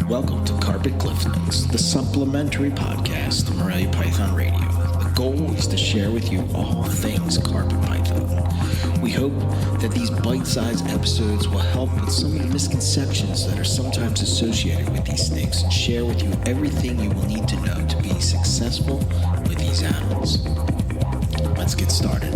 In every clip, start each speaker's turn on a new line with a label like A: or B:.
A: Welcome to Carpet Cliff Notes, the supplementary podcast of Morelia Python Radio. The goal is to share with you all things carpet python. We hope that these bite-sized episodes will help with some of the misconceptions that are sometimes associated with these snakes and share with you everything you will need to know to be successful with these animals. Let's get started.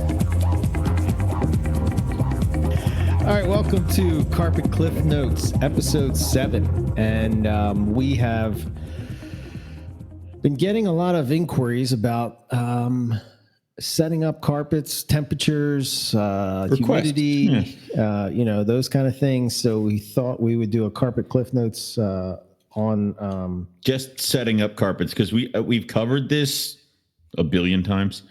B: All right, welcome to Carpet Cliff Notes, episode 7. And we have been getting a lot of inquiries about setting up carpets, temperatures, humidity, those kind of things. So we thought we would do a Carpet Cliff Notes on
C: just setting up carpets, because we've covered this a billion times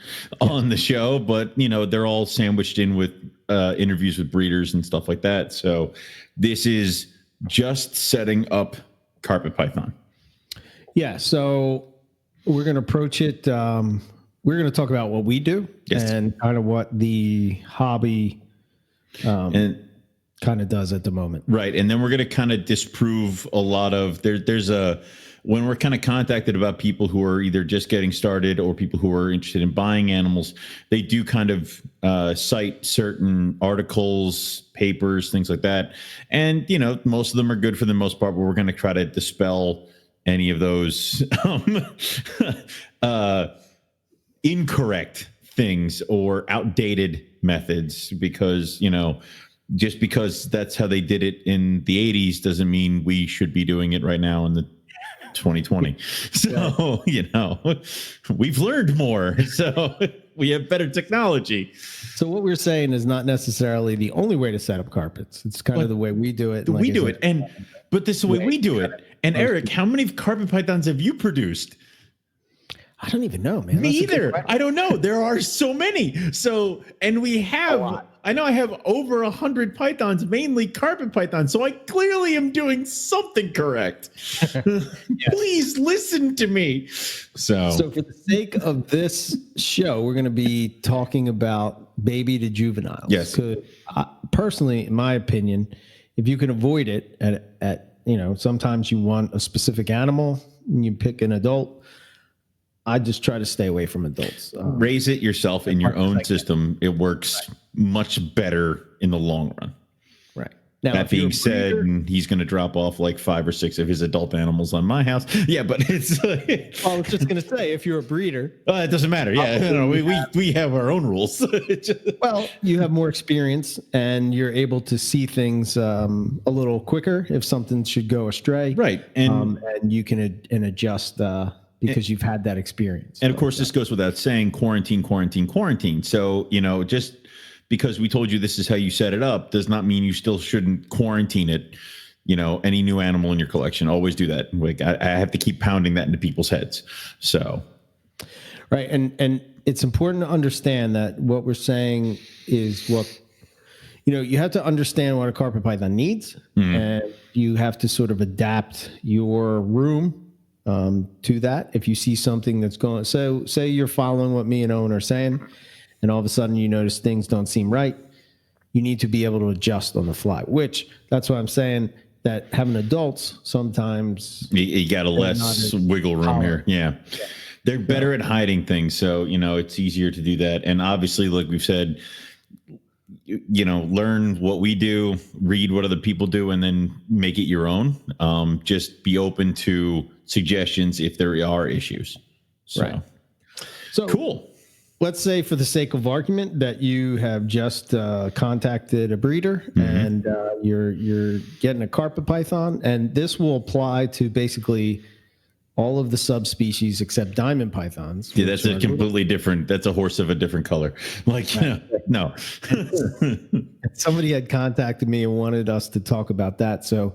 C: on the show, but they're all sandwiched in with interviews with breeders and stuff like that. So this is just setting up carpet python.
B: Yeah. So we're going to approach it. We're going to talk about what we do and kind of what the hobby and kind of does at the moment.
C: Right. And then we're going to kind of disprove a lot of when we're kind of contacted about people who are either just getting started or people who are interested in buying animals, they do kind of cite certain articles, papers, things like that. And, most of them are good for the most part, but we're going to try to dispel any of those incorrect things or outdated methods, because, just because that's how they did it in the 80s doesn't mean we should be doing it right now in the 2020. So, we've learned more. So we have better technology.
B: So what we're saying is not necessarily the only way to set up carpets. It's kind of the way we do it.
C: We do it. But this is the way we do it. And Eric, how many carpet pythons have you produced?
B: I don't even know, man.
C: Me either. I don't know. There are so many. So, and we have, I know I have over 100 pythons, mainly carpet pythons. So I clearly am doing something correct. Please listen to me. So
B: for the sake of this show, we're going to be talking about baby to juveniles.
C: Yes.
B: Personally, in my opinion, if you can avoid it sometimes you want a specific animal and you pick an adult. I just try to stay away from adults.
C: Raise it yourself in your own system. It works much better in the long run.
B: Right. Now,
C: that being said, he's going to drop off like 5 or 6 of his adult animals on my house. Yeah, but it's.
B: I was just going to say, if you're a breeder,
C: it doesn't matter. Yeah, we have our own rules.
B: Well, you have more experience, and you're able to see things a little quicker if something should go astray.
C: Right,
B: and you can adjust. Because you've had that experience.
C: And of course, this goes without saying, quarantine. So, just because we told you this is how you set it up does not mean you still shouldn't quarantine it. Any new animal in your collection, always do that. Like I have to keep pounding that into people's heads. So.
B: Right. And it's important to understand that what we're saying is you have to understand what a carpet python needs, and you have to sort of adapt your room to that. If you see something that's going, so say you're following what me and Owen are saying, and all of a sudden you notice things don't seem right, you need to be able to adjust on the fly, which that's why I'm saying that having adults, sometimes
C: you got a less wiggle room here. Yeah. They're better at hiding things. So, it's easier to do that. And obviously, like we've said, learn what we do, read what other people do, and then make it your own. Just be open to suggestions if there are issues.
B: Right. So
C: cool.
B: Let's say, for the sake of argument, that you have just contacted a breeder and you're getting a carpet python, and this will apply to basically all of the subspecies except diamond pythons.
C: Yeah, that's a completely different. That's a horse of a different color. No.
B: Somebody had contacted me and wanted us to talk about that. So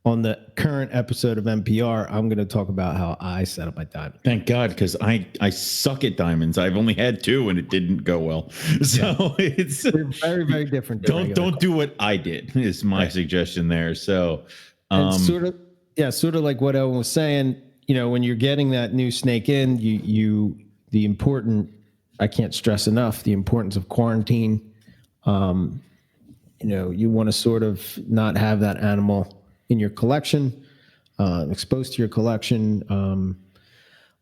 B: on the current episode of NPR, I'm going to talk about how I set up my diamond.
C: Thank God, because I suck at diamonds. I've only had 2 and it didn't go well. So it's
B: very, very different.
C: Don't do what I did is my suggestion there. So
B: sort of like what Owen was saying. When you're getting that new snake in, I can't stress enough the importance of quarantine. You want to sort of not have that animal in your collection. exposed to your collection.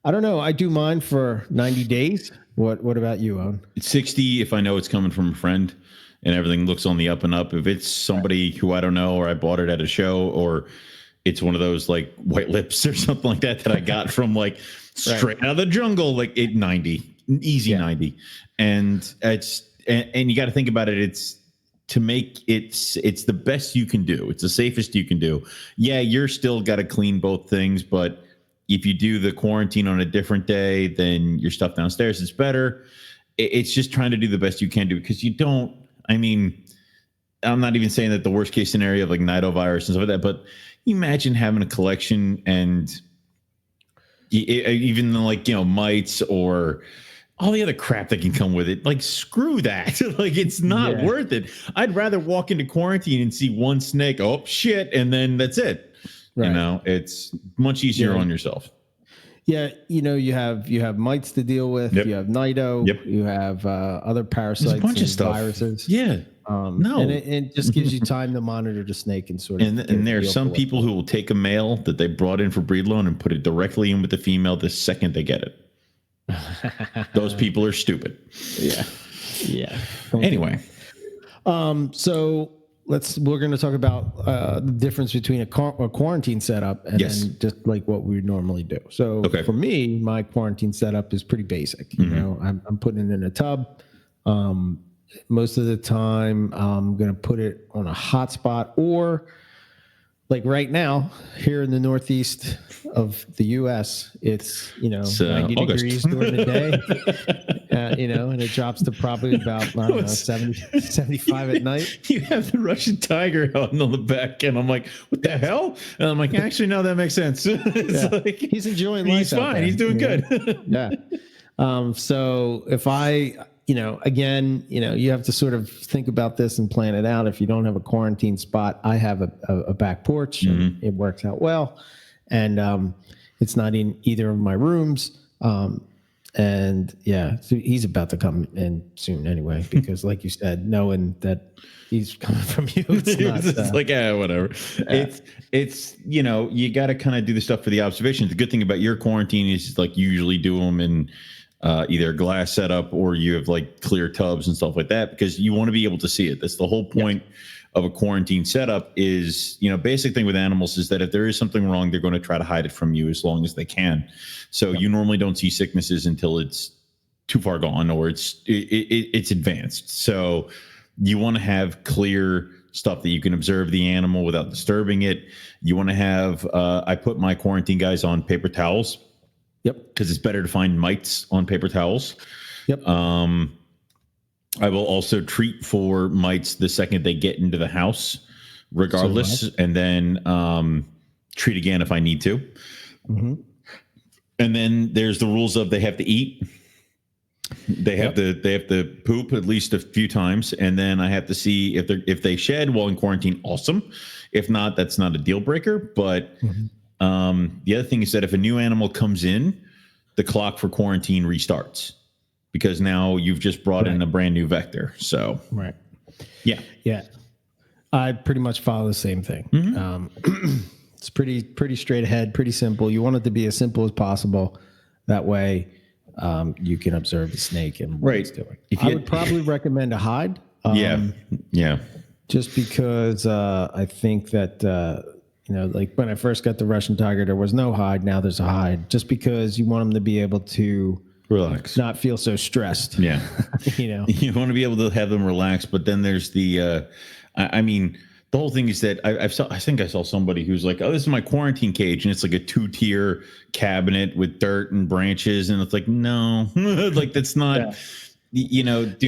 B: I don't know. I do mine for 90 days. What about you, Owen?
C: It's 60 if I know it's coming from a friend and everything looks on the up and up. If it's somebody who I don't know, or I bought it at a show, or it's one of those like White Lips or something like that I got from like straight out of the jungle, like 90, easy 90. And and you got to think about it. It's the best you can do. It's the safest you can do. Yeah, you're still got to clean both things, but if you do the quarantine on a different day, then your stuff downstairs is better. It's just trying to do the best you can do, because you don't, I mean, I'm not even saying that the worst case scenario of like nidovirus and stuff like that, but imagine having a collection and even like, mites or all the other crap that can come with it. Like, screw that. Like, it's not worth it. I'd rather walk into quarantine and see one snake. Oh, shit. And then that's it. Right. It's much easier on yourself.
B: Yeah. You have mites to deal with. Yep. You have nido. Yep. You have other parasites,
C: a bunch of stuff.
B: Viruses.
C: Yeah.
B: And it just gives you time to monitor the snake and sort of.
C: And there are some people who will take a male that they brought in for breed loan and put it directly in with the female the second they get it. Those people are stupid.
B: Yeah. Yeah.
C: Anyway.
B: So we're going to talk about the difference between a quarantine setup and then just like what we would normally do. So for me, my quarantine setup is pretty basic. I'm putting it in a tub. Most of the time, I'm going to put it on a hot spot, or like right now here in the Northeast of the U.S., it's 90 degrees during the day, and it drops to probably about 70, 75 at night.
C: You have the Russian tiger on the back, and I'm like, what the hell? And I'm like, actually, no, that makes sense.
B: Like, he's enjoying life.
C: He's fine. He's doing good.
B: Yeah. So if again, you have to sort of think about this and plan it out. If you don't have a quarantine spot, I have a back porch, and it works out well. And it's not in either of my rooms. So he's about to come in soon anyway, because like you said, knowing that he's coming from you, it's
C: like, whatever. Yeah. It's you got to kind of do the stuff for the observations. The good thing about your quarantine is like you usually do them in either a glass setup, or you have like clear tubs and stuff like that, because you want to be able to see it. That's the whole point of a quarantine setup. Is basic thing with animals is that if there is something wrong, they're going to try to hide it from you as long as they can. So you normally don't see sicknesses until it's too far gone, or it's advanced. So you want to have clear stuff that you can observe the animal without disturbing it. You want to have I put my quarantine guys on paper towels.
B: Yep.
C: Because it's better to find mites on paper towels.
B: Yep.
C: I will also treat for mites the second they get into the house, regardless, and then treat again if I need to. Mm-hmm. And then there's the rules of they have to eat. They have to poop at least a few times, and then I have to see if they shed while in quarantine. Awesome. If not, that's not a deal breaker. But the other thing is that if a new animal comes in, the clock for quarantine restarts, because now you've just brought in a brand new vector. So, yeah.
B: I pretty much follow the same thing. Mm-hmm. It's pretty straight ahead, pretty simple. You want it to be as simple as possible. That way, you can observe the snake and what it's doing. I would probably recommend a hide. Just because I think that. Like when I first got the Russian tiger, there was no hide. Now there's a hide, just because you want them to be able to
C: relax,
B: not feel so stressed.
C: Yeah. You want to be able to have them relax. But then there's the, the whole thing is that I think I saw somebody who's like, oh, this is my quarantine cage. And it's like a 2-tier cabinet with dirt and branches. And it's like, no, like that's not, dude.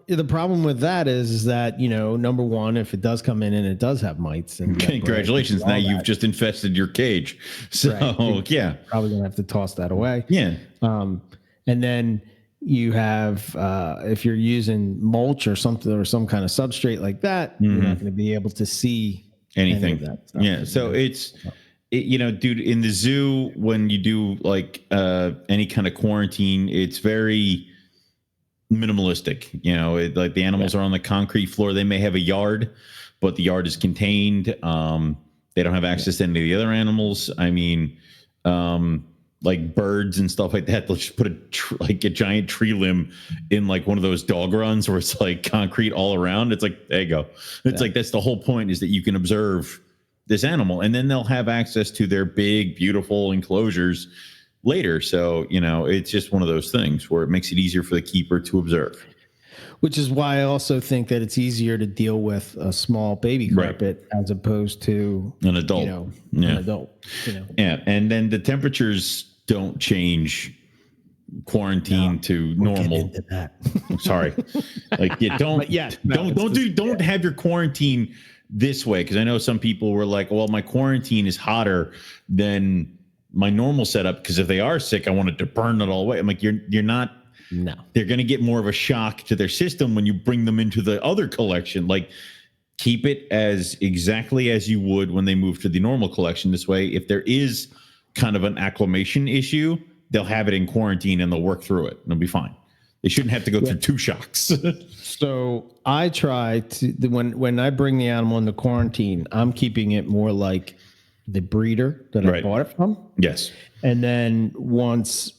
B: Yeah, the problem with that is that, number one, if it does come in and it does have mites, and
C: congratulations, now you've just infested your cage. So
B: probably gonna have to toss that away.
C: Yeah.
B: And then you have if you're using mulch or something, or some kind of substrate like that, you're not going to be able to see
C: anything.
B: Any of that stuff.
C: Yeah. So dude, in the zoo, when you do like any kind of quarantine, it's very minimalistic. Like the animals are on the concrete floor. They may have a yard, but the yard is contained. They don't have access to any of the other animals. I mean, like birds and stuff like that. They'll just put a giant tree limb in like one of those dog runs where it's like concrete all around. It's like, there you go. It's like, that's the whole point, is that you can observe this animal, and then they'll have access to their big, beautiful enclosures later. So, it's just one of those things where it makes it easier for the keeper to observe.
B: Which is why I also think that it's easier to deal with a small baby carpet as opposed to
C: an adult.
B: An adult.
C: Yeah, and then the temperatures don't change quarantine to normal.
B: Into that.
C: Sorry, like don't have your quarantine this way, because I know some people were like, well, my quarantine is hotter than my normal setup because if they are sick, I want it to burn it all away. I'm like, you're not.
B: No,
C: they're going to get more of a shock to their system when you bring them into the other collection. Like, keep it as exactly as you would when they move to the normal collection. This way, if there is kind of an acclimation issue, they'll have it in quarantine and they'll work through it and it'll be fine. They shouldn't have to go through 2 shocks.
B: So I try to, when I bring the animal into quarantine, I'm keeping it more like the breeder that I bought it from.
C: Yes.
B: And then once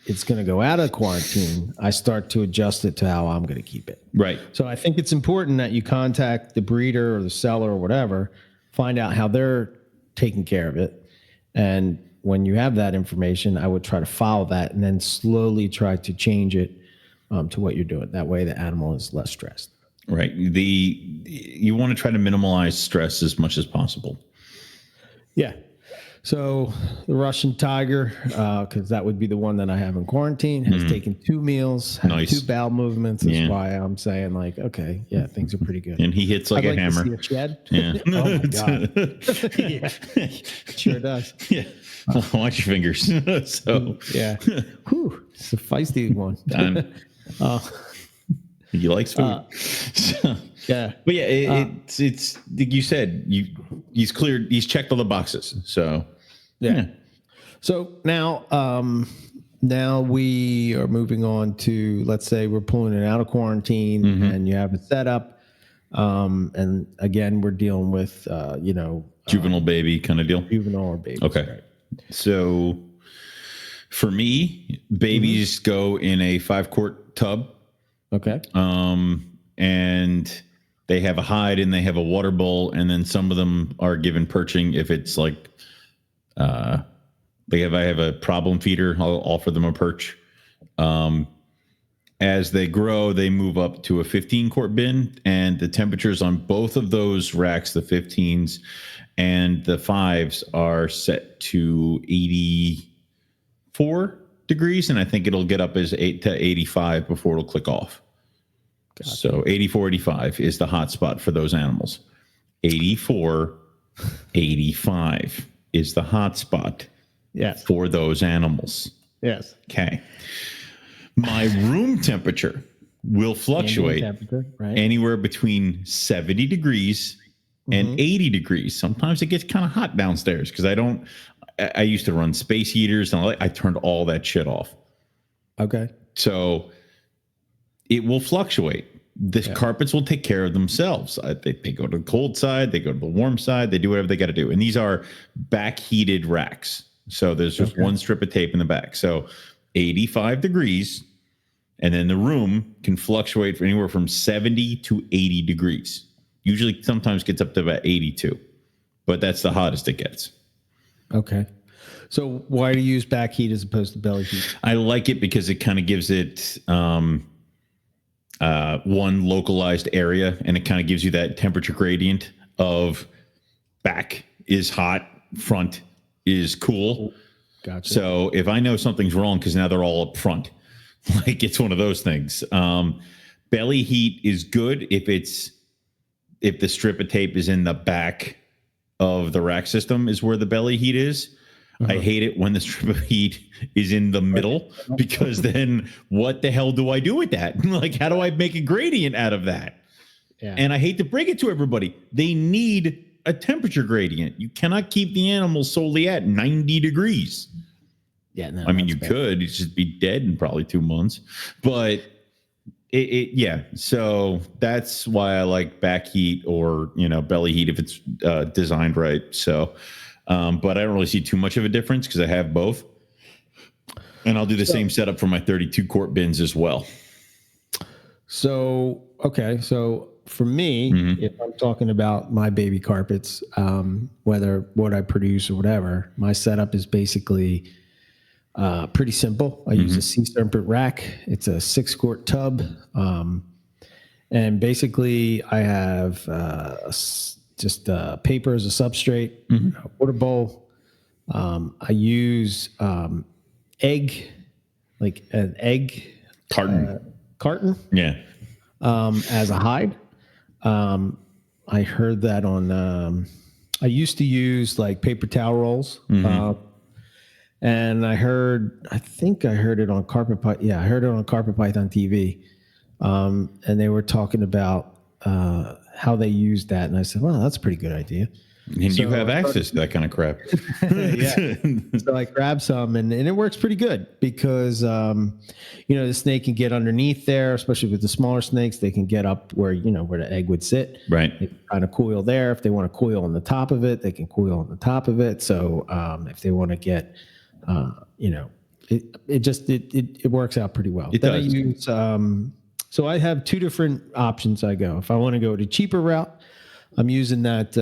B: it's going to go out of quarantine, I start to adjust it to how I'm going to keep it.
C: Right.
B: So I think it's important that you contact the breeder or the seller or whatever, find out how they're taking care of it. And when you have that information, I would try to follow that and then slowly try to change it to what you're doing. That way the animal is less stressed.
C: Right. You want to try to minimize stress as much as possible.
B: Yeah. So the Russian tiger, because that would be the one that I have in quarantine, has taken 2 meals, had 2 bowel movements. That's why I'm saying, like, okay, yeah, things are pretty good.
C: And he hits like a hammer.
B: To see a shed.
C: Yeah.
B: Oh my god. Yeah. Sure does.
C: Yeah. Watch your fingers. So
B: yeah. Whew, it's a feisty one.
C: He likes food.
B: Yeah.
C: But yeah, it's like you said, he's cleared, he's checked all the boxes. So
B: yeah. So now we are moving on to, let's say we're pulling it out of quarantine and you have it set up. And again, we're dealing with
C: juvenile baby kind of deal.
B: Juvenile or baby.
C: Okay. Right. So for me, babies go in a 5-quart tub.
B: Okay.
C: And they have a hide and they have a water bowl, and then some of them are given perching if it's like I have a problem feeder, I'll offer them a perch. As they grow, they move up to a 15-quart bin, and the temperatures on both of those racks, the 15s and the 5s, are set to 84 degrees, and I think it'll get up as 8 to 85 before it'll click off. Gotcha. So 84, 85 is the hot spot for those animals. 84, 85 is the hot spot for those animals.
B: Yes.
C: Okay. My room temperature will fluctuate anywhere between 70 degrees and 80 degrees. Sometimes it gets kind of hot downstairs because I used to run space heaters and I turned all that shit off.
B: Okay.
C: So it will fluctuate. The carpets will take care of themselves. They go to the cold side, they go to the warm side, they do whatever they got to do. And these are back heated racks. So there's just one strip of tape in the back. So 85 degrees, and then the room can fluctuate for anywhere from 70 to 80 degrees. Usually sometimes gets up to about 82, but that's the hottest it gets.
B: Okay. So why do you use back heat as opposed to belly heat?
C: I like it because it kind of gives it one localized area, and it kind of gives you that temperature gradient of back is hot, front is cool.
B: Gotcha.
C: So if I know something's wrong, because now they're all up front, like it's one of those things. Belly heat is good if the strip of tape is in the back of the rack system is where the belly heat is. I hate it when the strip of heat is in the middle, because then what the hell do I do with that? Like, how do I make a gradient out of that? Yeah. And I hate to break it to everybody. They need a temperature gradient. You cannot keep the animal solely at 90 degrees. Yeah, no, I mean, you could. You'd just be dead in probably 2 months. But Yeah. So that's why I like back heat or, belly heat if it's designed right. So, but I don't really see too much of a difference because I have both. And I'll do the same setup for my 32 quart bins as well.
B: So, okay. So for me, if I'm talking about my baby carpets, whether what I produce or whatever, my setup is basically pretty simple. I use a sea serpent rack. It's a 6-quart tub. And basically I have just paper as a substrate, a water bowl. I use egg, like an egg carton
C: Yeah.
B: as a hide. I heard that on, I used to use like paper towel rolls. And I think I heard it on Carpet Python. Yeah, I heard it on Carpet Python TV. And they were talking about how they used that. And I said, well, that's a pretty good idea.
C: And you have access to that kind of crap.
B: Yeah. So I grabbed some and it works pretty good because, the snake can get underneath there, especially with the smaller snakes. They can get up where the egg would sit.
C: Right.
B: They can kind of coil there. If they want to coil on the top of it, they can coil on the top of it. So if they want to get, it works out pretty well.
C: It
B: then
C: does.
B: I use, so I have 2 different options I go. If I want to go to cheaper route, I'm using that.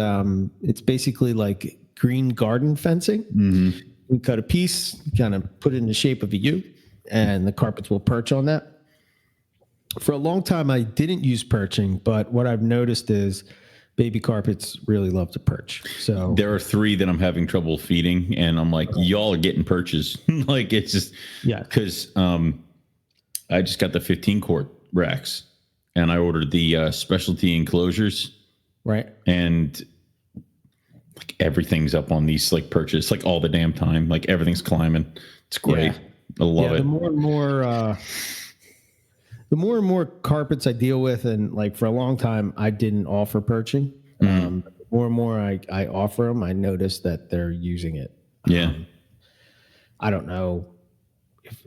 B: It's basically like green garden fencing. You cut a piece, kind of put it in the shape of a U, and the carpets will perch on that. For a long time, I didn't use perching, but what I've noticed is baby carpets really love to perch. So
C: there are 3 that I'm having trouble feeding, and I'm like, y'all are getting perches. Like it's just because I just got the 15 quart racks, and I ordered the specialty enclosures.
B: Right.
C: And like everything's up on these like perches, like all the damn time. Like everything's climbing. It's great. Yeah. I love it. The more and more carpets I deal with, and like for a long time I didn't offer perching. The more and more I offer them, I notice that they're using it. Yeah.
B: I don't know.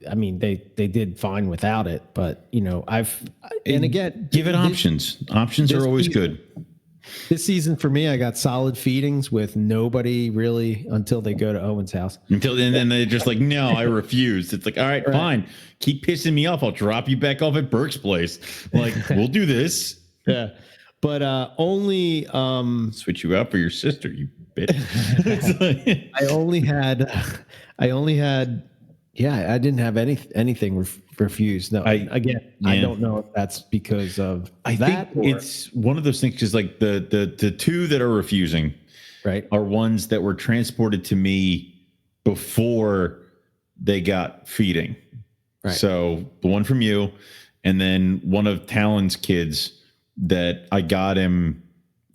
B: They did fine without it, but again,
C: give it options. Options are always good.
B: This season for me, I got solid feedings with nobody really until they go to Owen's house.
C: And then they're just like, no, I refuse. It's like, all right, fine. Keep pissing me off. I'll drop you back off at Burke's place. Like, we'll do this.
B: Yeah. But only
C: switch you out for your sister, you bitch.
B: I only had I didn't have anything refused. No, I don't know if that's because of
C: I think it's one of those things because like the 2 that are refusing are ones that were transported to me before they got feeding. Right. So the one from you, and then one of Talon's kids that I got him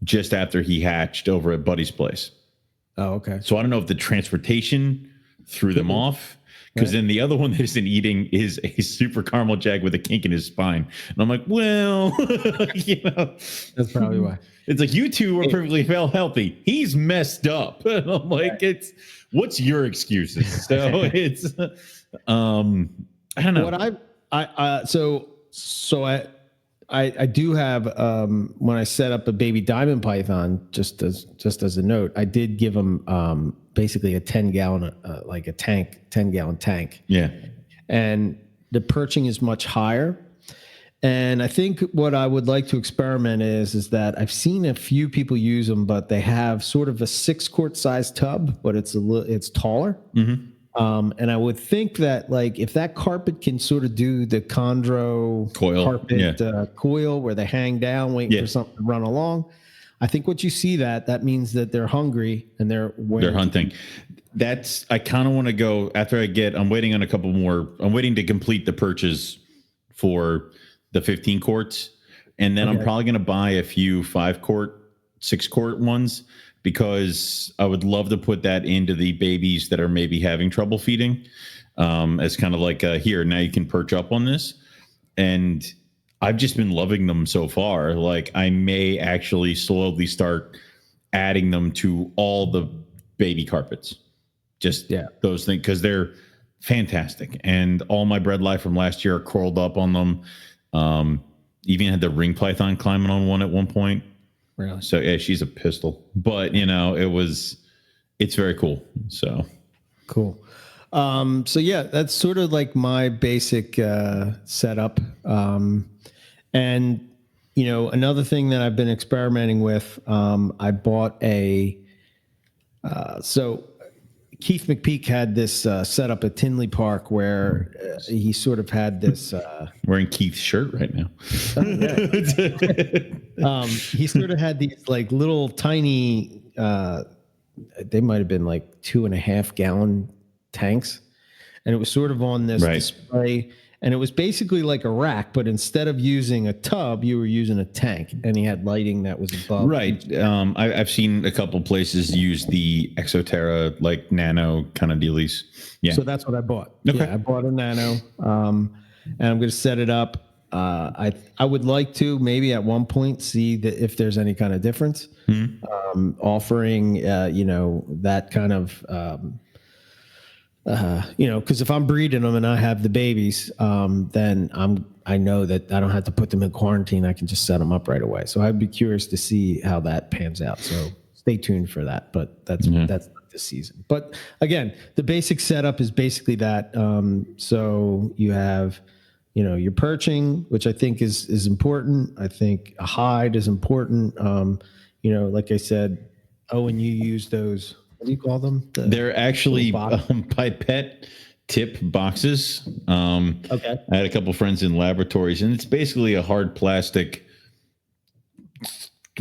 C: just after he hatched over at Buddy's place.
B: Oh, okay.
C: So I don't know if the transportation threw them off. Because then the other one that isn't eating is a super caramel jag with a kink in his spine. And I'm like, well,
B: that's probably why.
C: It's like, you 2 are perfectly healthy. He's messed up. And I'm like, what's your excuses? So it's, I don't know.
B: What I do have, when I set up a baby diamond python, just as a note, I did give him, basically a 10-gallon, like a 10-gallon tank.
C: Yeah.
B: And the perching is much higher. And I think what I would like to experiment is that I've seen a few people use them, but they have sort of a 6-quart size tub, but it's taller. And I would think that like if that carpet can sort of do the chondro carpet coil where they hang down waiting for something to run along, I think what you see that means that they're hungry and they're
C: hunting. I kind of want to go after I'm waiting on a couple more. I'm waiting to complete the purchase for the 15 quarts. And then I'm probably going to buy a few 5-quart, 6-quart ones because I would love to put that into the babies that are maybe having trouble feeding as kind of like here, now you can perch up on this. And I've just been loving them so far. Like I may actually slowly start adding them to all the baby carpets. Just those things because they're fantastic. And all my bread life from last year are curled up on them. Even had the ring python climbing on one at one point.
B: Really?
C: So yeah, she's a pistol, but you know, it's very cool. So
B: cool. So yeah, that's sort of like my basic setup. And you know, another thing that I've been experimenting with, I bought so Keith McPeak had this setup at Tinley Park where he sort of had this.
C: Wearing Keith's shirt right now.
B: He sort of had these like little tiny, they might have been like 2.5 gallon tanks. And it was sort of on this display. And it was basically like a rack, but instead of using a tub, you were using a tank, and he had lighting that was above.
C: Right. I've seen a couple places use the Exoterra like nano kind of dealies. Yeah.
B: So that's what I bought.
C: Okay.
B: Yeah, I bought a nano, and I'm going to set it up. I would like to maybe at one point see that if there's any kind of difference, offering you know, that kind of. You know, because if I'm breeding them and I have the babies, then I know that I don't have to put them in quarantine. I can just set them up right away. So I'd be curious to see how that pans out. So stay tuned for that. But that's not this season. But again, the basic setup is basically that. So you have, you know, your perching, which I think is important. I think a hide is important. You know, like I said, and you use those. What do you call them?
C: They're actually pipette tip boxes.
B: Okay.
C: I had a couple friends in laboratories, and it's basically a hard plastic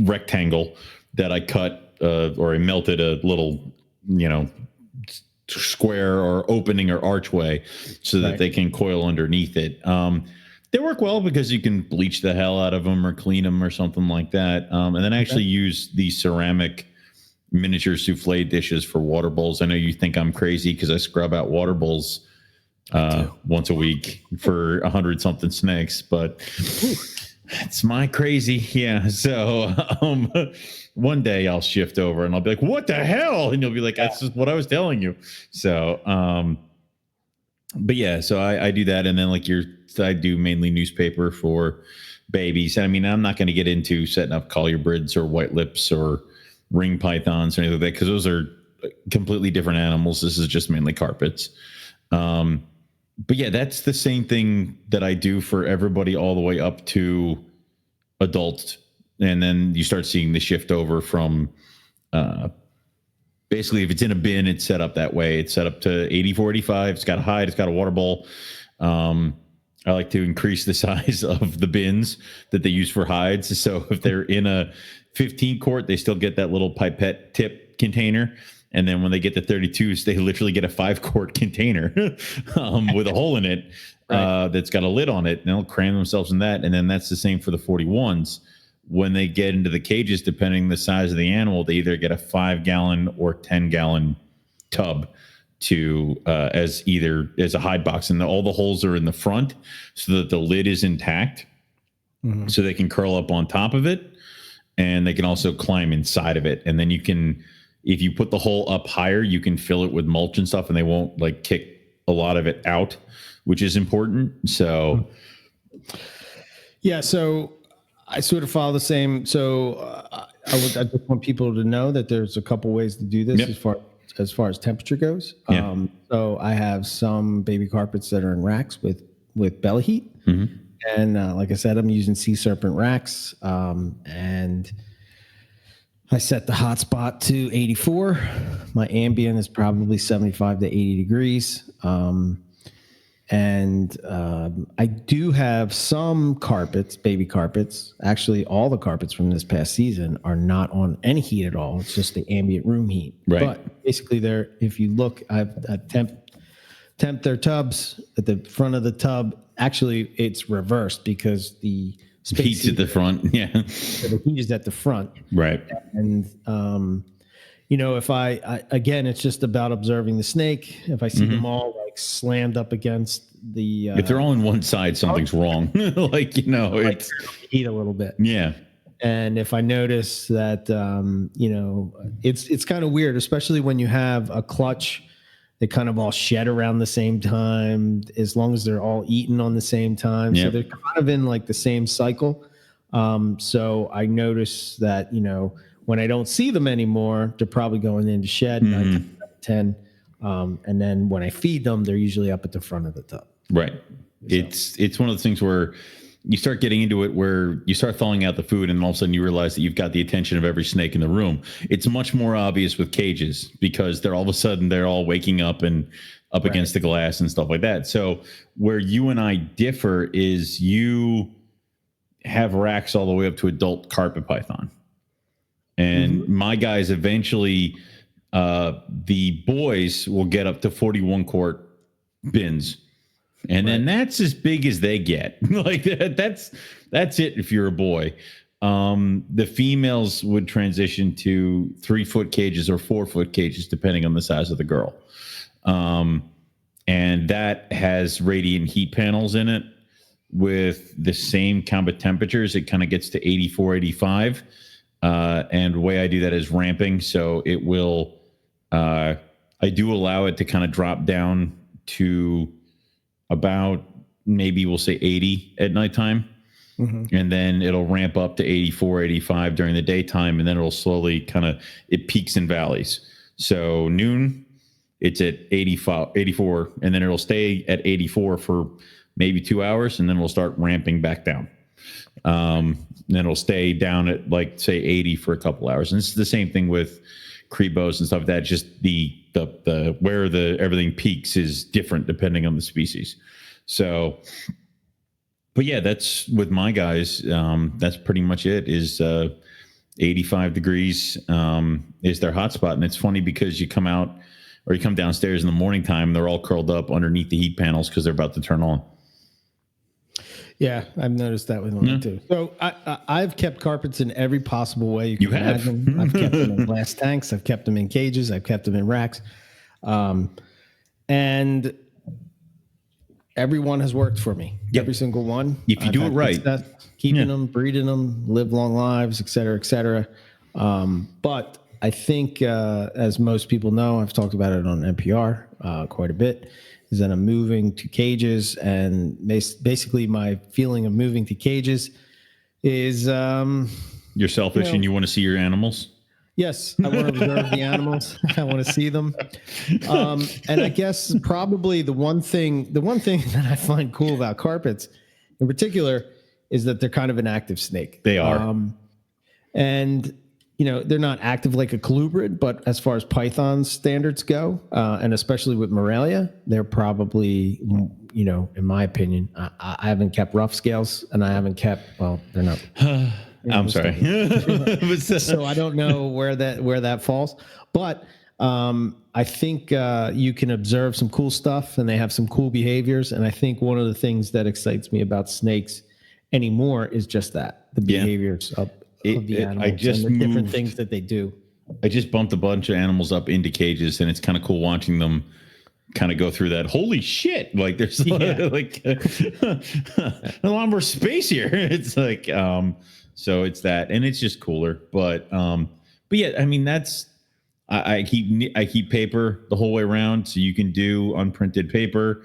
C: rectangle that I cut or I melted a little, you know, square or opening or archway so that they can coil underneath it. They work well because you can bleach the hell out of them or clean them or something like that. And then actually use the ceramic miniature souffle dishes for water bowls. I know you think I'm crazy because I scrub out water bowls once a week for 100-something snakes, but it's my crazy. Yeah. So one day I'll shift over and I'll be like, what the hell? And you'll be like, that's just what I was telling you. So, but yeah, so I do that. And then I do mainly newspaper for babies. I mean, I'm not going to get into setting up collier brids or white lips or ring pythons or anything like that, because those are completely different animals. This is just mainly carpets. But yeah, that's the same thing that I do for everybody all the way up to adult. And then you start seeing the shift over from basically if it's in a bin, it's set up that way. It's set up to 84-85. It's got a hide. It's got a water bowl. I like to increase the size of the bins that they use for hides. So if they're in a 15 quart, they still get that little pipette tip container. And then when they get to 32s, they literally get a 5 quart container with a hole in it that's got a lid on it. And they'll cram themselves in that. And then that's the same for the 41s. When they get into the cages, depending the size of the animal, they either get a 5-gallon or 10-gallon tub to as a hide box. And all the holes are in the front so that the lid is intact. Mm-hmm. So they can curl up on top of it. And they can also climb inside of it. And then you can, if you put the hole up higher, you can fill it with mulch and stuff, and they won't like kick a lot of it out, which is important. So,
B: yeah. So I sort of follow the same. So I just want people to know that there's a couple ways to do this as far as temperature goes. So I have some baby carpets that are in racks with belly heat. Mm-hmm. And like I said, I'm using Sea Serpent racks, and I set the hotspot to 84. My ambient is probably 75 to 80 degrees. And I do have some carpets, baby carpets. Actually, all the carpets from this past season are not on any heat at all. It's just the ambient room heat.
C: Right.
B: But basically, if you look, I've temp their tubs at the front of the tub. Actually, it's reversed because the
C: heat's at the front. Yeah.
B: So the heat is at the front.
C: Right.
B: And, you know, if I again, it's just about observing the snake. If I see them all like slammed up against the,
C: if they're all on one side, something's wrong. Like, you know, it's
B: heat a little bit.
C: Yeah.
B: And if I notice that, you know, it's kind of weird, especially when you have a clutch They kind of all shed around the same time, as long as they're all eating on the same time. So they're kind of in like the same cycle. So I notice that, when I don't see them anymore, they're probably going into shed 9 times out of 10. And then when I feed them, they're usually up at the front of the tub.
C: Right. So. It's one of those things where you start getting into it where you start thawing out the food and all of a sudden you realize that you've got the attention of every snake in the room. It's much more obvious with cages because they're all of a sudden they're all waking up and up against the glass and stuff like that. So where you and I differ is you have racks all the way up to adult carpet python. And my guys eventually, the boys will get up to 41 quart bins. And then that's as big as they get. Like that's it if you're a boy. The females would transition to 3-foot cages or 4-foot cages, depending on the size of the girl. And that has radiant heat panels in it with the same kind of temperatures. It kind of gets to 84, 85. And the way I do that is ramping. So it will, I do allow it to kind of drop down to about maybe we'll say 80 at nighttime. And then it'll ramp up to 84, 85 during the daytime. And then it'll slowly it peaks in valleys. So noon, it's at 84, and then it'll stay at 84 for maybe 2 hours. And then we'll start ramping back down. Then it'll stay down at like say 80 for a couple hours. And it's the same thing with Crebos and stuff like that. Just the where everything peaks is different depending on the species. So, but yeah, that's with my guys. That's pretty much it. Is 85 degrees is their hotspot, and it's funny because you come out or you come downstairs in the morning time, they're all curled up underneath the heat panels because they're about to turn on.
B: Yeah, I've noticed that with mine too. So I've kept carpets in every possible way you can imagine. I've kept them in glass tanks. I've kept them in cages. I've kept them in racks. And everyone has worked for me. Yep. Every single one.
C: If you do it right.
B: Keeping them, breeding them, live long lives, et cetera, et cetera. But I think, as most people know, I've talked about it on NPR quite a bit, is that I'm moving to cages. And basically my feeling of moving to cages is...
C: you're selfish and you want to see your animals?
B: Yes, I want to observe the animals. I want to see them. And I guess probably the one thing that I find cool about carpets in particular is that they're kind of an active snake.
C: They are.
B: And, they're not active like a colubrid, but as far as python standards go, and especially with Morelia, they're probably, in my opinion, I haven't kept rough scales and I haven't kept, well, they're not.
C: I'm sorry.
B: So I don't know where that falls, but I think you can observe some cool stuff and they have some cool behaviors. And I think one of the things that excites me about snakes anymore is just that, the behaviors of the animals and the different things that they do.
C: I just bumped a bunch of animals up into cages, and it's kind of cool watching them kind of go through that. Holy shit. Like there's like a lot more space here. It's like, so it's that, and it's just cooler. But yeah, I mean, that's, I keep paper the whole way around, so you can do unprinted paper.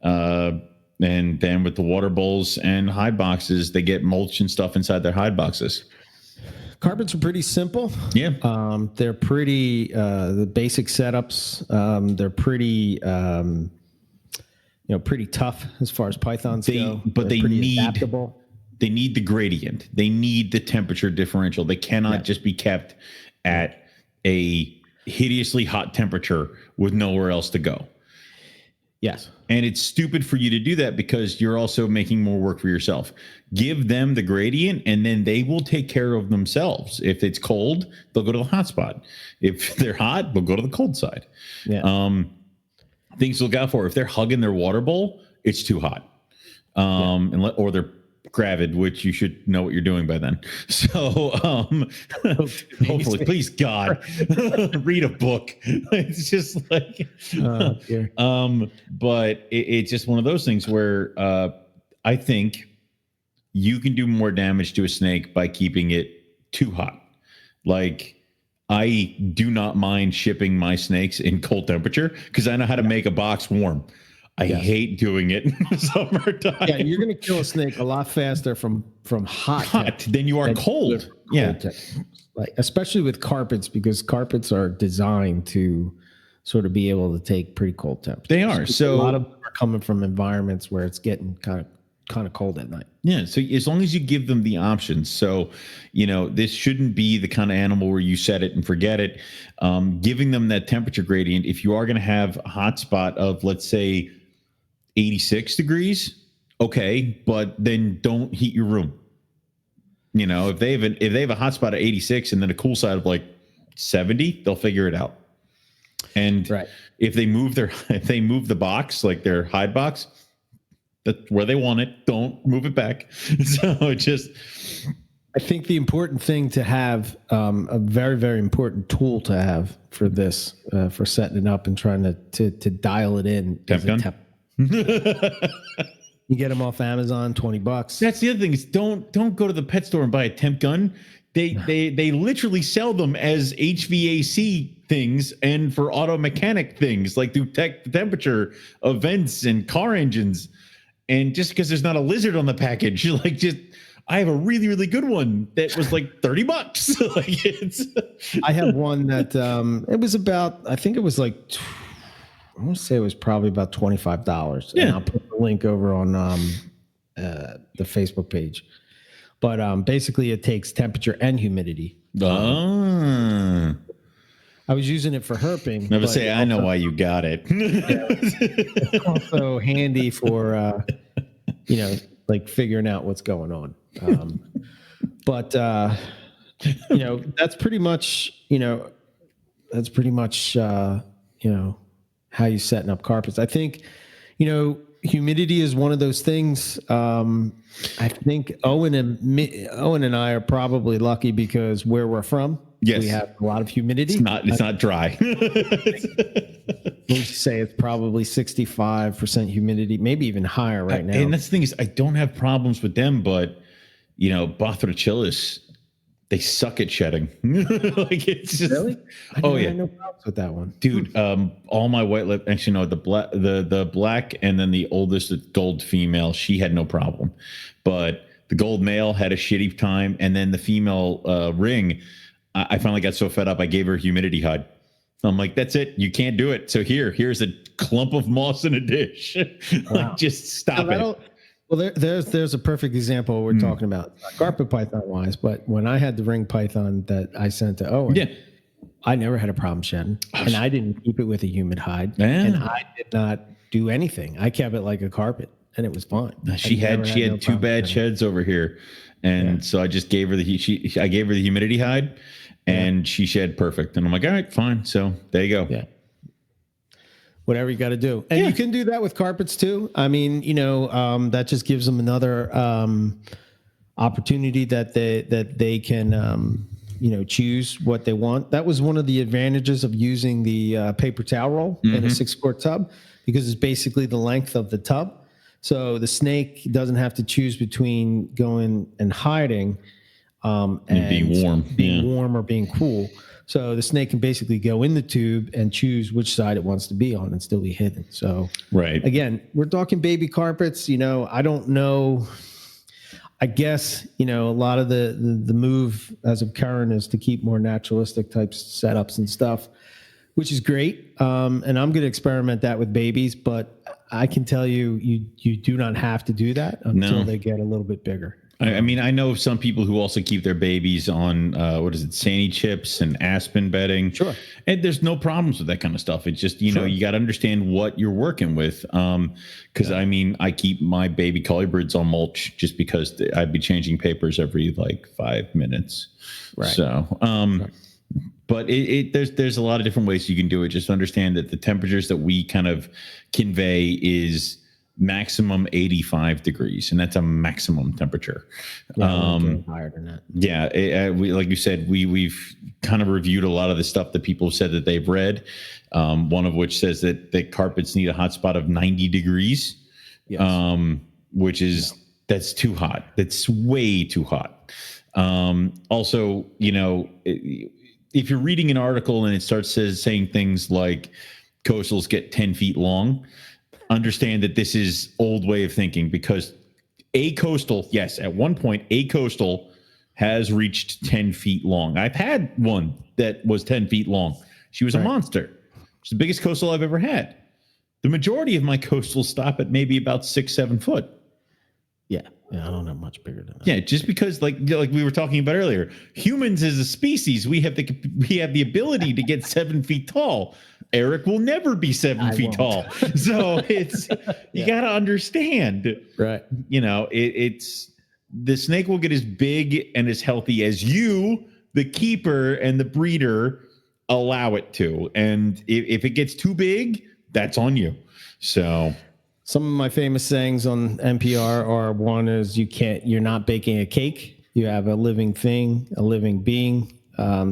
C: And then with the water bowls and hide boxes, they get mulch and stuff inside their hide boxes.
B: Carpets are pretty simple.
C: Yeah.
B: They're pretty, the basic setups, they're pretty, pretty tough as far as pythons go.
C: But they need
B: adaptable.
C: They need the gradient. They need the temperature differential. They cannot just be kept at a hideously hot temperature with nowhere else to go.
B: Yes.
C: And it's stupid for you to do that because you're also making more work for yourself. Give them the gradient and then they will take care of themselves. If it's cold, they'll go to the hot spot. If they're hot, they'll go to the cold side. Yeah. Things to look out for. If they're hugging their water bowl, it's too hot. Or they're gravid, which you should know what you're doing by then. So hopefully, please God, read a book. It's just like, but it's just one of those things where I think you can do more damage to a snake by keeping it too hot. Like I do not mind shipping my snakes in cold temperature because I know how to make a box warm. I hate doing it in the summertime.
B: Yeah, you're going to kill a snake a lot faster from hot
C: than you are cold. Yeah,
B: like especially with carpets, because carpets are designed to sort of be able to take pretty cold temperatures.
C: They are. So
B: a lot of them are coming from environments where it's getting kind of cold at night.
C: Yeah. So as long as you give them the options. So, this shouldn't be the kind of animal where you set it and forget it. Giving them that temperature gradient. If you are going to have a hot spot of, let's say, 86 degrees, okay, but then don't heat your room. If they have a hot spot of 86 and then a cool side of like 70, they'll figure it out. And if they move the box, like their hide box, that's where they want it. Don't move it back. So
B: I think the important thing to have, a very, very important tool to have for this, for setting it up and trying to dial it in,
C: Temp Gun.
B: You get them off Amazon, $20.
C: That's the other thing is don't go to the pet store and buy a Temp Gun. They literally sell them as HVAC things and for auto mechanic things, like to detect the temperature of vents and car engines. And just because there's not a lizard on the package, I have a really, really good one that was like $30.
B: I have one that it was about, I think it was like, I want to say it was probably about $25.
C: Yeah.
B: And I'll put the link over on the Facebook page. But basically, it takes temperature and humidity.
C: I
B: was using it for herping.
C: Never say I know why you got it.
B: It's also handy for like figuring out what's going on. But that's pretty much how you're setting up carpets. I think humidity is one of those things. I think Owen and I are probably lucky because where we're from, we have a lot of humidity.
C: It's not dry.
B: We say it's probably 65% humidity, maybe even higher right now.
C: And that's the thing is, I don't have problems with them, but Bothrochilus, they suck at shedding. Like it's just
B: really. I had no problems with that one,
C: dude. All my white lip, actually, no, the black, and then the oldest, the gold female, she had no problem, but the gold male had a shitty time, and then the female ring, I finally got so fed up, I gave her a humidity hide. I'm like, that's it. You can't do it. So here's a clump of moss in a dish. Like, just stop it.
B: Well, there's a perfect example of what we're talking about, carpet python wise. But when I had the ring python that I sent to Owen, I never had a problem shedding, and I didn't keep it with a humid hide, and I did not do anything. I kept it like a carpet, and it was fine.
C: She had two bad sheds over here, and so I just gave her I gave her the humidity hide, and she shed perfect. And I'm like, all right, fine. So there you go.
B: Yeah. Whatever you got to do. And you can do that with carpets too. I mean, that just gives them another opportunity that they can, choose what they want. That was one of the advantages of using the paper towel roll in a 6-quart tub, because it's basically the length of the tub. So the snake doesn't have to choose between going and hiding and being warm or being cool. So the snake can basically go in the tube and choose which side it wants to be on and still be hidden. So again, we're talking baby carpets. I don't know. I guess, a lot of the move as of current is to keep more naturalistic type setups and stuff, which is great. And I'm going to experiment that with babies, but I can tell you do not have to do that until they get a little bit bigger.
C: I mean, I know some people who also keep their babies on, Sani chips and aspen bedding.
B: Sure.
C: And there's no problems with that kind of stuff. It's just, you got to understand what you're working with. Because, I keep my baby colubrids on mulch just because I'd be changing papers every 5 minutes.
B: Right.
C: So, but there's a lot of different ways you can do it. Just understand that the temperatures that we kind of convey is maximum 85 degrees, and that's a maximum temperature.
B: Higher than that.
C: Yeah, we, like you said, we've kind of reviewed a lot of the stuff that people have said that they've read. One of which says that carpets need a hot spot of 90 degrees, which is that's too hot. That's way too hot. Also, if you're reading an article and it starts saying things like coastals get 10 feet long, understand that this is old way of thinking, because a coastal, yes, at one point, a coastal has reached 10 feet long. I've had one that was 10 feet long. She was a monster. She's the biggest coastal I've ever had. The majority of my coastals stop at maybe about 6-7 foot.
B: Yeah, I don't have much bigger than that.
C: Yeah, just because like we were talking about earlier, humans as a species, we have the ability to get 7 feet tall. Eric will never be 7 feet tall. So it's you got to understand,
B: right?
C: You know, it's the snake will get as big and as healthy as you, the keeper and the breeder, allow it to. And if it gets too big, that's on you. So
B: some of my famous sayings on NPR are, one is you're not baking a cake. You have a living thing, a living being.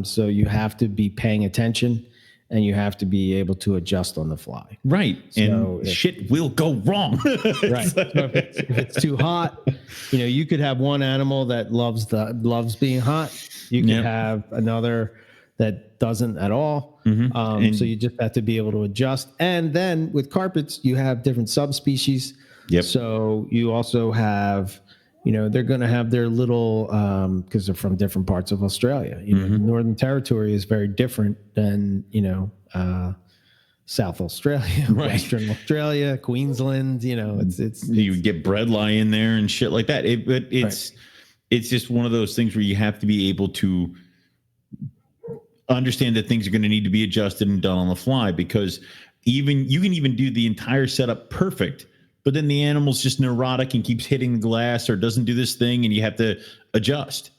B: So you have to be paying attention and you have to be able to adjust on the fly.
C: Right.
B: So
C: and shit will go wrong.
B: Right. So if it's too hot, you could have one animal that loves being hot. You could have another that doesn't at all. So you just have to be able to adjust. And then with carpets, you have different subspecies.
C: Yep.
B: So you also have, they're going to have their little, because they're from different parts of Australia. The Northern Territory is very different than, South Australia, Western Australia, Queensland. It's
C: you get breadlie in there and shit like that. It's just one of those things where you have to be able to understand that things are going to need to be adjusted and done on the fly, because you can even do the entire setup perfect, but then the animal's just neurotic and keeps hitting the glass or doesn't do this thing, and you have to adjust.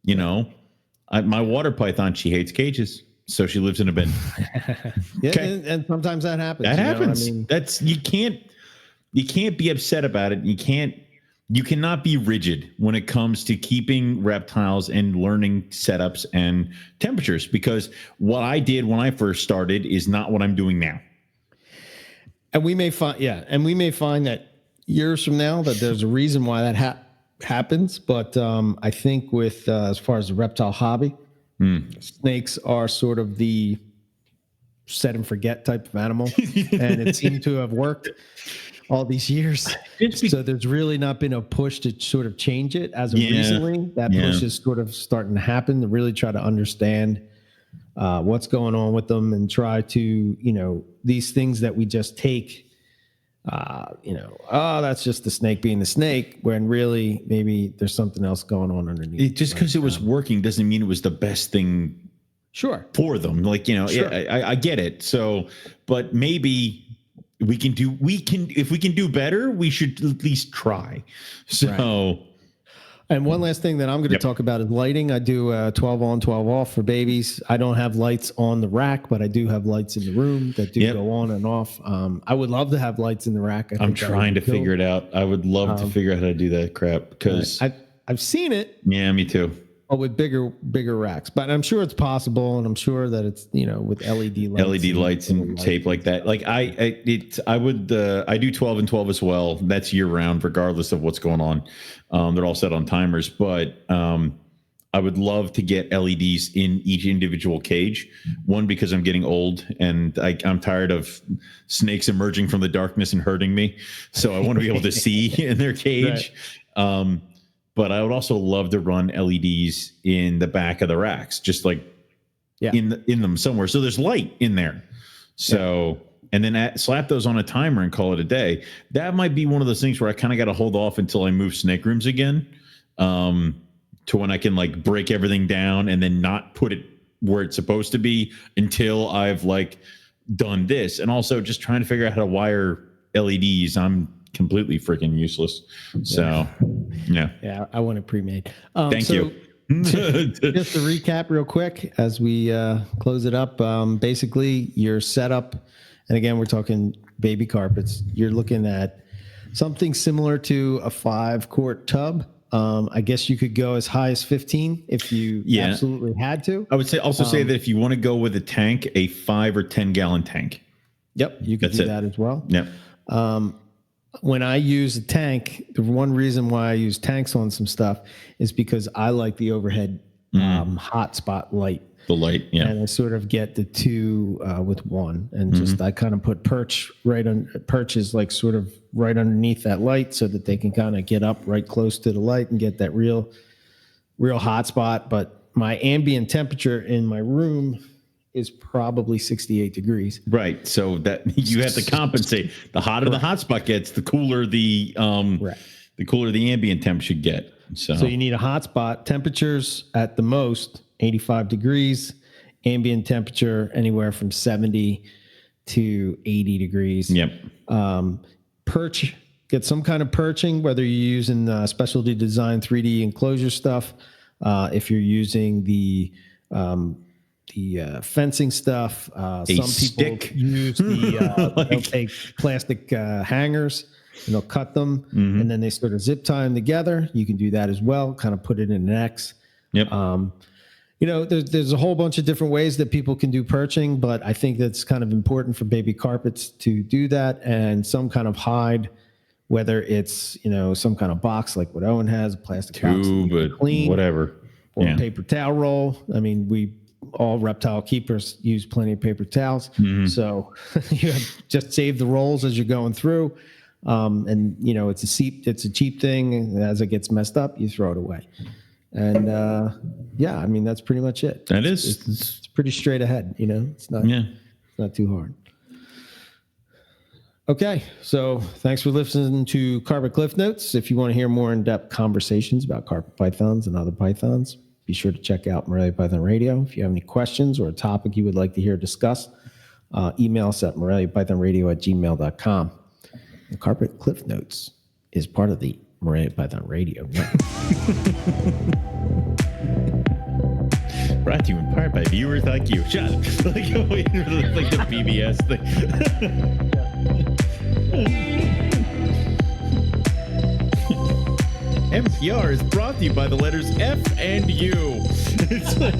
C: My water python, she hates cages, so she lives in a bin.
B: Yeah, okay. and sometimes that happens.
C: That happens. That's you can't be upset about it. You cannot be rigid when it comes to keeping reptiles and learning setups and temperatures, because what I did when I first started is not what I'm doing now.
B: And we may find, that years from now that there's a reason why that happens. But I think with as far as the reptile hobby, snakes are sort of the set and forget type of animal, and it seemed to have worked all these years. So there's really not been a push to sort of change it as of recently. That push is sort of starting to happen, to really try to understand what's going on with them and try to, these things that we just take, that's just the snake being the snake, when really maybe there's something else going on underneath.
C: Just because it was working doesn't mean it was the best thing for them. I get it. So, but maybe if we can do better, we should at least try. So,
B: and one last thing that I'm going to talk about is lighting. I do 12 on, 12 off for babies. I don't have lights on the rack, but I do have lights in the room that do go on and off. I would love to have lights in the rack.
C: I'm trying to figure it out. I would love to figure out how to do that crap, because
B: I've seen it.
C: Yeah, me too.
B: With bigger racks, but I'm sure it's possible, and I'm sure that it's with LED
C: lights and tape like that. Like I do 12 and 12 as well. That's year round, regardless of what's going on. They're all set on timers, but I would love to get LEDs in each individual cage. One, because I'm getting old and I'm tired of snakes emerging from the darkness and hurting me, so I want to be able to see in their cage. Right. But I would also love to run LEDs in the back of the racks, just like in them somewhere, so there's light in there. So and then slap those on a timer and call it a day. That might be one of those things where I kind of got to hold off until I move snake rooms again, to when I can like break everything down and then not put it where it's supposed to be until I've like done this. And also just trying to figure out how to wire LEDs. I'm completely freaking useless. So yeah,
B: I want it pre-made.
C: Thank you.
B: Just to recap real quick as we close it up, basically your setup, and again we're talking baby carpets, you're looking at something similar to a 5-quart tub. I guess you could go as high as 15 if you absolutely had to.
C: I would say that if you want to go with a tank, a 5 or 10 gallon tank.
B: Yep, you could do that as well.
C: Yep.
B: When I use a tank, the one reason why I use tanks on some stuff is because I like the overhead hotspot light.
C: The light, yeah.
B: And I sort of get the two with one, and just I kind of put perch is like sort of right underneath that light, so that they can kind of get up right close to the light and get that real hot spot. But my ambient temperature in my room is probably 68 degrees.
C: Right. So that you have to compensate. The hotter the hot spot gets, the cooler the ambient temp should get. So
B: you need a hot spot. Temperatures at the most 85 degrees, ambient temperature anywhere from 70 to 80 degrees.
C: Yep.
B: Perch, get some kind of perching, whether you're using specialty design 3D enclosure stuff, if you're using the fencing stuff. Some people use they'll take plastic hangers and they'll cut them, and then they sort of zip tie them together. You can do that as well, kind of put it in an X.
C: Yep.
B: There's a whole bunch of different ways that people can do perching, but I think that's kind of important for baby carpets to do that, and some kind of hide, whether it's, some kind of box like what Owen has, a plastic box,
C: but
B: clean,
C: whatever,
B: or a paper towel roll. I mean, we all reptile keepers use plenty of paper towels, so you just save the rolls as you're going through. And it's a cheap thing. As it gets messed up, you throw it away. And I mean, that's pretty much it. It's pretty straight ahead. It's not too hard. Okay, so thanks for listening to Carpet Cliff Notes. If you want to hear more in-depth conversations about carpet pythons and other pythons, be sure to check out Morelia Python Radio. If you have any questions or a topic you would like to hear discussed, email us at moreliapythonradio@gmail.com. The Carpet Cliff Notes is part of the Morelia Python Radio Network.
C: Brought to you in part by viewers like you. Shut up. like the PBS thing. NPR is brought to you by the letters F and U. It's like